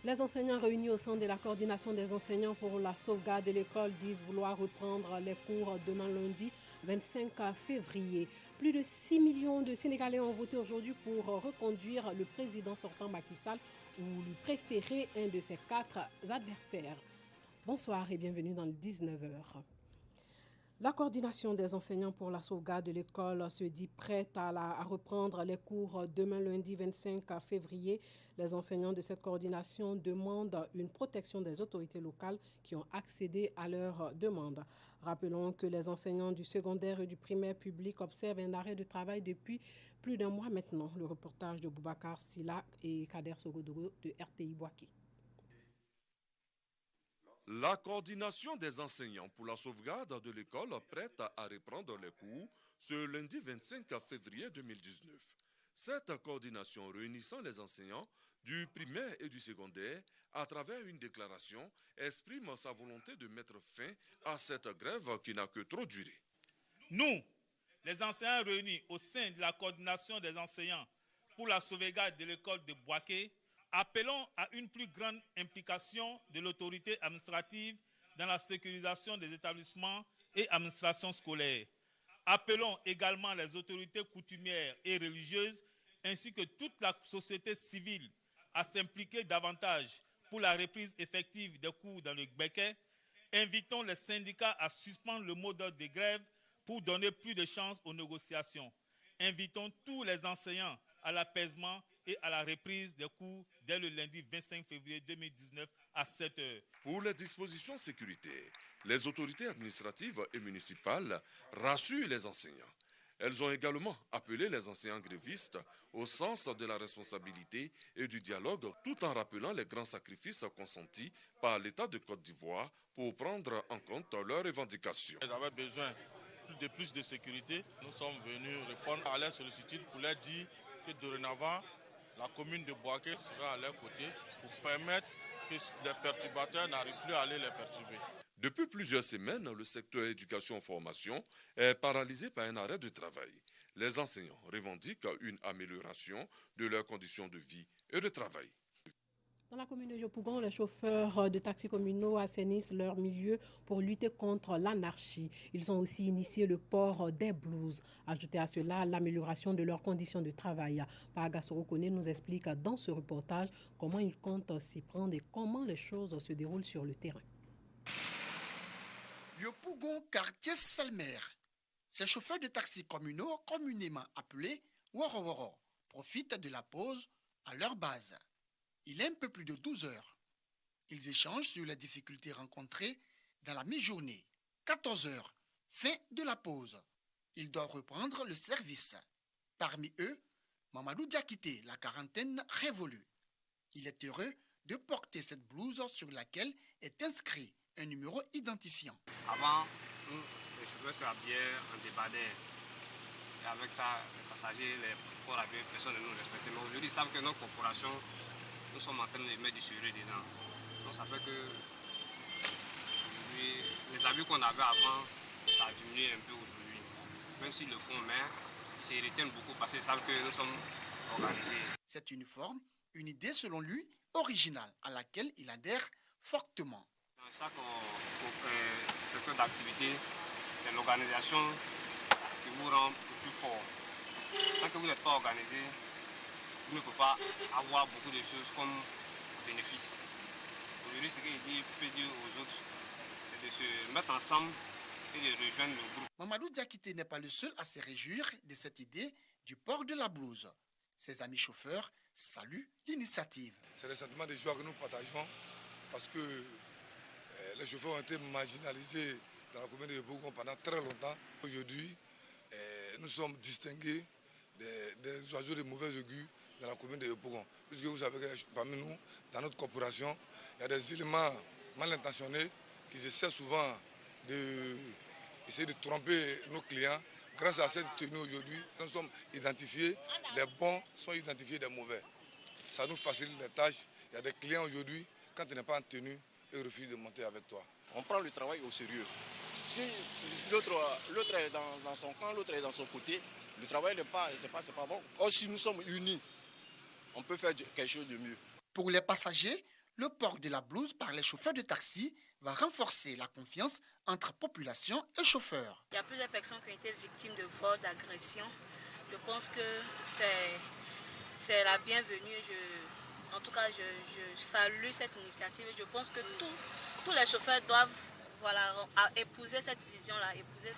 Les enseignants réunis au sein de la coordination des enseignants pour la sauvegarde de l'école disent vouloir reprendre les cours demain lundi 25 février. Plus de 6 millions de Sénégalais ont voté aujourd'hui pour reconduire le président sortant Macky Sall ou lui préférer un de ses 4 adversaires. Bonsoir et bienvenue dans le 19h. La coordination des enseignants pour la sauvegarde de l'école se dit prête à reprendre les cours demain lundi 25 février. Les enseignants de cette coordination demandent une protection des autorités locales qui ont accédé à leur demande. Rappelons que les enseignants du secondaire et du primaire public observent un arrêt de travail depuis plus d'un mois maintenant. Le reportage de Boubacar Silla et Kader Sogodogo de RTI Boaké. La coordination des enseignants pour la sauvegarde de l'école prête à reprendre les cours ce lundi 25 février 2019. Cette coordination réunissant les enseignants du primaire et du secondaire à travers une déclaration exprime sa volonté de mettre fin à cette grève qui n'a que trop duré. Nous, les enseignants réunis au sein de la coordination des enseignants pour la sauvegarde de l'école de Boaké, appelons à une plus grande implication de l'autorité administrative dans la sécurisation des établissements et administrations scolaires. Appelons également les autorités coutumières et religieuses ainsi que toute la société civile à s'impliquer davantage pour la reprise effective des cours dans le Béquet. Invitons les syndicats à suspendre le mot d'ordre de grève pour donner plus de chances aux négociations. Invitons tous les enseignants à l'apaisement et à la reprise des cours dès le lundi 25 février 2019 à 7 h. Pour les dispositions sécuritaires, les autorités administratives et municipales rassurent les enseignants. Elles ont également appelé les enseignants grévistes au sens de la responsabilité et du dialogue, tout en rappelant les grands sacrifices consentis par l'État de Côte d'Ivoire pour prendre en compte leurs revendications. Ils avaient besoin de plus de sécurité. Nous sommes venus répondre à leur sollicitude pour leur dire que dorénavant, la commune de Boaké sera à leur côté pour permettre que les perturbateurs n'arrivent plus à aller les perturber. Depuis plusieurs semaines, le secteur éducation-formation est paralysé par un arrêt de travail. Les enseignants revendiquent une amélioration de leurs conditions de vie et de travail. Dans la commune de Yopougon, les chauffeurs de taxis communaux assainissent leur milieu pour lutter contre l'anarchie. Ils ont aussi initié le port des blouses. Ajoutez à cela l'amélioration de leurs conditions de travail. Paga Sorokone nous explique dans ce reportage comment ils comptent s'y prendre et comment les choses se déroulent sur le terrain. Yopougon, quartier Selmer. Ces chauffeurs de taxis communaux, communément appelés Woro, profitent de la pause à leur base. Il est un peu plus de 12 heures. Ils échangent sur les difficultés rencontrées dans la mi-journée. 14 heures, fin de la pause. Ils doivent reprendre le service. Parmi eux, Mamadou Diakité, la quarantaine révolue. Il est heureux de porter cette blouse sur laquelle est inscrit un numéro identifiant. Avant, nous, les chauffeurs s'habillaient en débardeur. Et avec ça, les passagers, les corps habillés, personne ne nous respectait. Mais aujourd'hui, ils savent que notre corporation, nous sommes en train de mettre du sérieux dedans. Donc ça fait que les habits qu'on avait avant, ça a diminué un peu aujourd'hui. Même s'ils le font, mais ils se retiennent beaucoup parce qu'ils savent que nous sommes organisés. Cet uniforme, une idée selon lui originale à laquelle il adhère fortement. Dans chaque secteur d'activité, c'est l'organisation qui vous rend le plus fort. Tant que vous n'êtes pas organisé, vous ne pouvez pas avoir beaucoup de choses comme bénéfice. Aujourd'hui, ce qu'il peut dire aux autres, c'est de se mettre ensemble et de rejoindre le groupe. Mamadou Diakité n'est pas le seul à se réjouir de cette idée du port de la blouse. Ses amis chauffeurs saluent l'initiative. C'est le sentiment de joie que nous partageons parce que les chauffeurs ont été marginalisés dans la commune de Yopougon pendant très longtemps. Aujourd'hui, nous sommes distingués des oiseaux de mauvais augure dans la commune de Yopougon. Puisque vous savez que parmi nous, dans notre corporation, il y a des éléments mal intentionnés qui essaient souvent d'essayer de tromper nos clients. Grâce à cette tenue aujourd'hui, nous sommes identifiés, les bons sont identifiés des mauvais. Ça nous facilite les tâches. Il y a des clients aujourd'hui, quand tu n'es pas en tenue, ils refusent de monter avec toi. On prend le travail au sérieux. Si l'autre est dans son camp, l'autre est dans son côté, le travail n'est pas, c'est pas bon. Or, si nous sommes unis, on peut faire quelque chose de mieux. Pour les passagers, Le port de la blouse par les chauffeurs de taxi va renforcer la confiance entre population et chauffeurs. Il y a plusieurs personnes qui ont été victimes de vol, d'agression. Je pense que c'est la bienvenue. En tout cas, je salue cette initiative. Je pense que tous les chauffeurs doivent épouser cette vision-là, épouser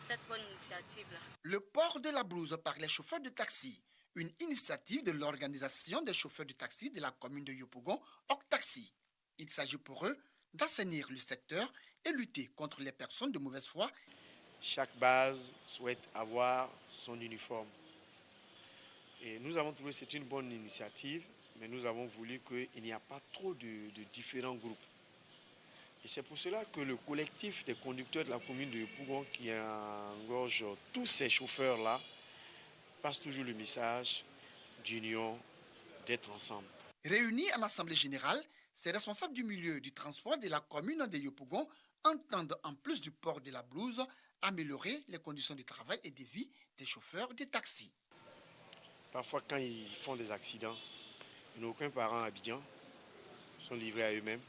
cette bonne initiative-là. Le port de la blouse par les chauffeurs de taxi, une initiative de l'organisation des chauffeurs de taxi de la commune de Yopougon, Octaxi. Il s'agit pour eux d'assainir le secteur et lutter contre les personnes de mauvaise foi. Chaque base souhaite avoir son uniforme. Et nous avons trouvé que c'est une bonne initiative, mais nous avons voulu qu'il n'y a pas trop de différents groupes. Et c'est pour cela que le collectif des conducteurs de la commune de Yopougon, qui engorge tous ces chauffeurs-là, passe toujours le message d'union, d'être ensemble. Réunis en assemblée générale, ces responsables du milieu du transport de la commune de Yopougon entendent, en plus du port de la blouse, améliorer les conditions de travail et de vie des chauffeurs de taxi. Parfois, quand ils font des accidents, ils n'ont aucun parent à Abidjan, ils sont livrés à eux-mêmes.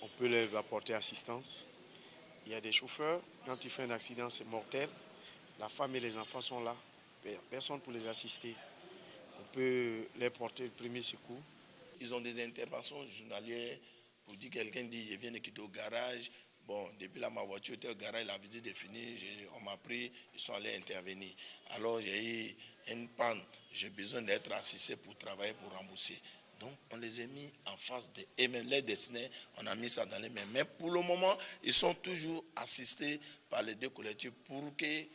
On peut leur apporter assistance. Il y a des chauffeurs, quand ils font un accident, c'est mortel. La femme et les enfants sont là, personne pour les assister. On peut leur porter le premier secours. Ils ont des interventions journalières pour dire quelqu'un dit je viens de quitter au garage. Bon, depuis là, ma voiture était au garage, la visite est finie, on m'a pris, ils sont allés intervenir. Alors j'ai eu une panne, j'ai besoin d'être assisté pour travailler, pour rembourser. Donc on les a mis en face et même les destinés, on a mis ça dans les mains. Mais pour le moment, ils sont toujours assistés par les deux collectifs pour que,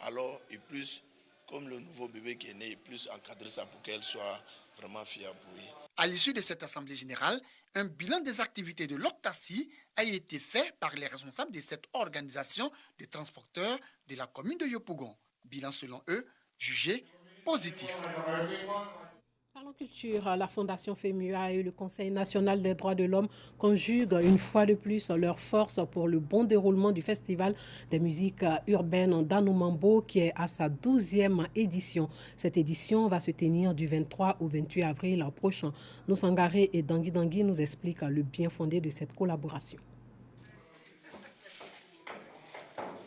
alors, ils puissent, comme le nouveau bébé qui est né, ils puissent encadrer ça pour qu'elle soit vraiment fiable pour lui. À l'issue de cette assemblée générale, un bilan des activités de l'Octaxi a été fait par les responsables de cette organisation de transporteurs de la commune de Yopougon. Bilan selon eux, jugé positif. Parlons culture, la Fondation FEMUA et le Conseil national des droits de l'homme conjuguent une fois de plus leurs forces pour le bon déroulement du Festival des musiques urbaines d'Anoumambo qui est à sa 12e édition. Cette édition va se tenir du 23 au 28 avril prochain. Noussangaré et Dangui nous expliquent le bien fondé de cette collaboration.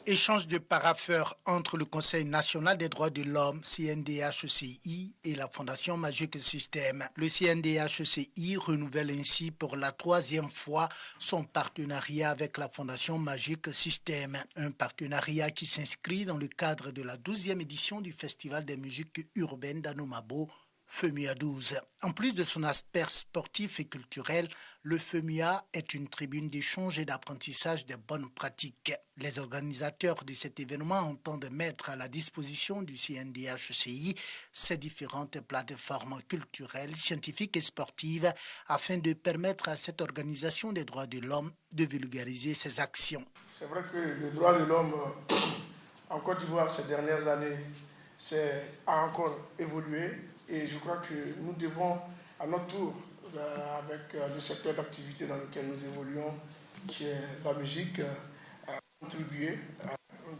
Échange de parapheurs entre le Conseil national des droits de l'homme, CNDH-ECI, et la Fondation Magic System. Le CNDH-ECI renouvelle ainsi pour la 3e fois son partenariat avec la Fondation Magic System. Un partenariat qui s'inscrit dans le cadre de la 12e édition du Festival des musiques urbaines d'Anoumambo, FEMUA 12. En plus de son aspect sportif et culturel, le FEMUA est une tribune d'échange et d'apprentissage des bonnes pratiques. Les organisateurs de cet événement entendent mettre à la disposition du CNDH-ECI ces différentes plateformes culturelles, scientifiques et sportives afin de permettre à cette organisation des droits de l'homme de vulgariser ses actions. C'est vrai que le droit de l'homme en Côte d'Ivoire ces dernières années a encore évolué. Et je crois que nous devons, à notre tour, avec le secteur d'activité dans lequel nous évoluons, qui est la musique, contribuer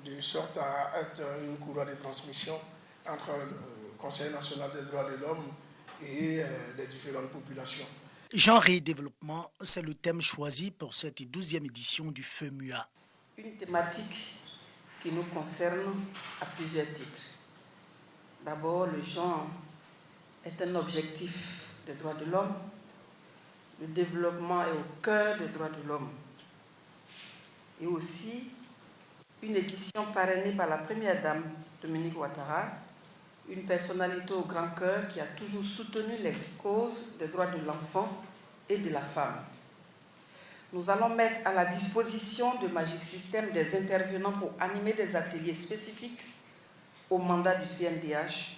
de sorte à être une courroie de transmission entre le Conseil national des droits de l'homme et les différentes populations. Genre et développement, c'est le thème choisi pour cette 12e édition du FEMUA. Une thématique qui nous concerne à plusieurs titres. D'abord, le genre est un objectif des droits de l'homme. Le développement est au cœur des droits de l'homme. Et aussi, une édition parrainée par la première dame, Dominique Ouattara, une personnalité au grand cœur qui a toujours soutenu les causes des droits de l'enfant et de la femme. Nous allons mettre à la disposition de Magic System des intervenants pour animer des ateliers spécifiques au mandat du CNDH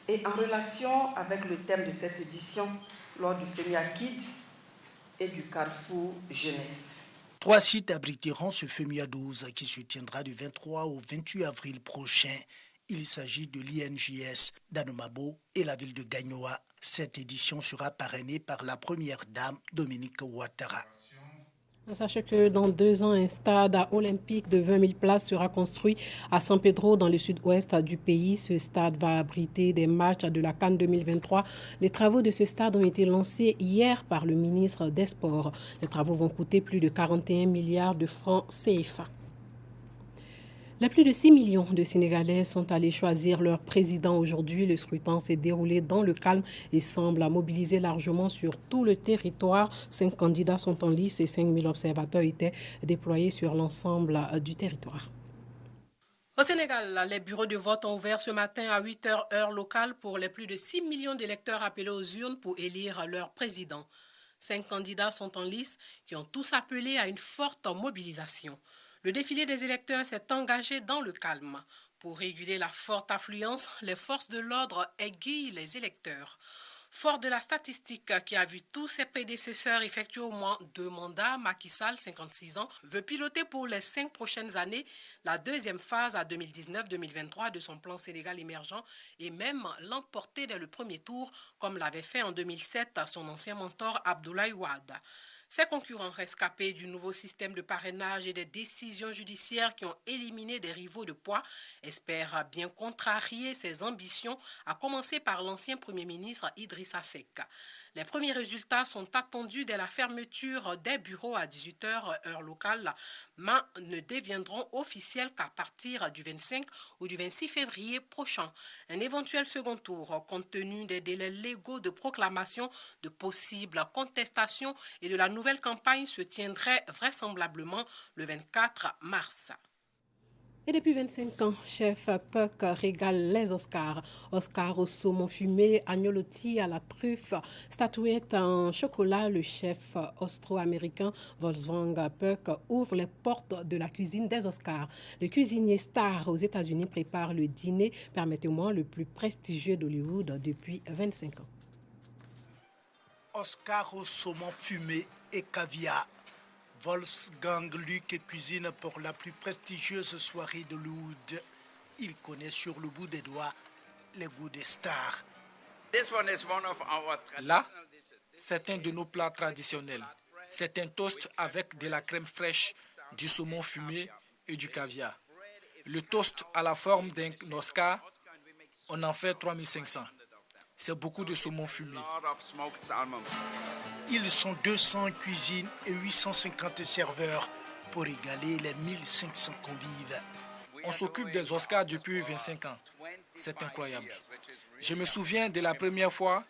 et en relation avec le thème de cette édition lors du FEMUA Kids et du Carrefour Jeunesse. 3 sites abriteront ce FEMUA 12 qui se tiendra du 23 au 28 avril prochain. Il s'agit de l'INJS d'Anoumambo et la ville de Gagnoa. Cette édition sera parrainée par la première dame Dominique Ouattara. Sachez que dans 2 ans, un stade olympique de 20 000 places sera construit à San Pedro, dans le sud-ouest du pays. Ce stade va abriter des matchs de la CAN 2023. Les travaux de ce stade ont été lancés hier par le ministre des Sports. Les travaux vont coûter plus de 41 milliards de francs CFA. Les plus de 6 millions de Sénégalais sont allés choisir leur président aujourd'hui. Le scrutin s'est déroulé dans le calme et semble mobiliser largement sur tout le territoire. 5 candidats sont en lice et 5 000 observateurs étaient déployés sur l'ensemble du territoire. Au Sénégal, les bureaux de vote ont ouvert ce matin à 8 h heure locale pour les plus de 6 millions d'électeurs appelés aux urnes pour élire leur président. 5 candidats sont en lice qui ont tous appelé à une forte mobilisation. Le défilé des électeurs s'est engagé dans le calme. Pour réguler la forte affluence, les forces de l'ordre aiguillent les électeurs. Fort de la statistique qui a vu tous ses prédécesseurs effectuer au moins 2 mandats, Macky Sall, 56 ans, veut piloter pour les 5 prochaines années la deuxième phase à 2019-2023 de son plan Sénégal émergent et même l'emporter dès le premier tour, comme l'avait fait en 2007 son ancien mentor Abdoulaye Wade. Ses concurrents rescapés du nouveau système de parrainage et des décisions judiciaires qui ont éliminé des rivaux de poids espèrent bien contrarier ses ambitions, à commencer par l'ancien Premier ministre Idrissa Seck. Les premiers résultats sont attendus dès la fermeture des bureaux à 18 h heure locale, mais ne deviendront officiels qu'à partir du 25 ou du 26 février prochain. Un éventuel second tour, compte tenu des délais légaux de proclamation, de possibles contestations et de la nouvelle campagne, se tiendrait vraisemblablement le 24 mars. Et depuis 25 ans, Chef Puck régale les Oscars. Oscars au saumon fumé, agnolotti à la truffe, statuette en chocolat. Le chef austro-américain Wolfgang Puck ouvre les portes de la cuisine des Oscars. Le cuisinier star aux États-Unis prépare le dîner, permettez-moi, le plus prestigieux d'Hollywood depuis 25 ans. Oscars au saumon fumé et caviar. Wolfgang Luc cuisine pour la plus prestigieuse soirée de Hollywood. Il connaît sur le bout des doigts les goûts des stars. Là, c'est un de nos plats traditionnels. C'est un toast avec de la crème fraîche, du saumon fumé et du caviar. Le toast a la forme d'un Oscar, on en fait 3500. C'est beaucoup de saumon fumé. Ils sont 200 cuisines et 850 serveurs pour égaler les 1500 convives. On s'occupe des Oscars depuis 25 ans. C'est incroyable. Je me souviens de la première fois,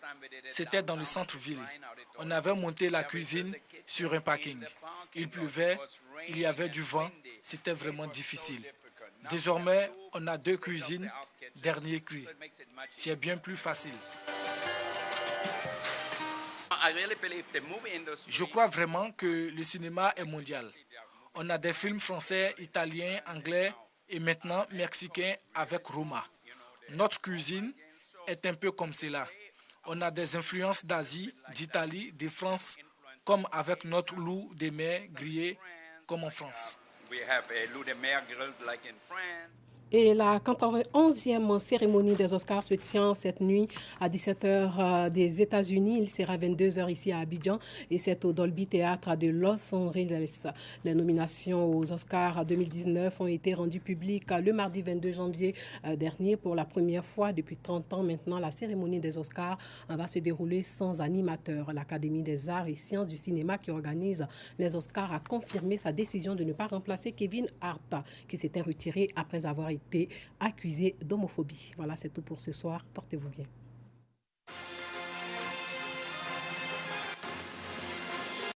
c'était dans le centre-ville. On avait monté la cuisine sur un parking. Il pleuvait, il y avait du vent, c'était vraiment difficile. Désormais, on a 2 cuisines, dernier cri. C'est bien plus facile. Je crois vraiment que le cinéma est mondial. On a des films français, italiens, anglais et maintenant mexicains avec Roma. Notre cuisine est un peu comme cela. On a des influences d'Asie, d'Italie, de France, comme avec notre loup de mer grillé, comme en France. Et la 91e cérémonie des Oscars se tient cette nuit à 17 h des États-Unis. Il sera 22 h ici à Abidjan et c'est au Dolby Theatre de Los Angeles. Les nominations aux Oscars 2019 ont été rendues publiques le mardi 22 janvier dernier. Pour la première fois depuis 30 ans maintenant, la cérémonie des Oscars va se dérouler sans animateur. L'Académie des arts et sciences du cinéma qui organise les Oscars a confirmé sa décision de ne pas remplacer Kevin Hart, qui s'était retiré après avoir été accusé d'homophobie. Voilà, c'est tout pour ce soir. Portez-vous bien.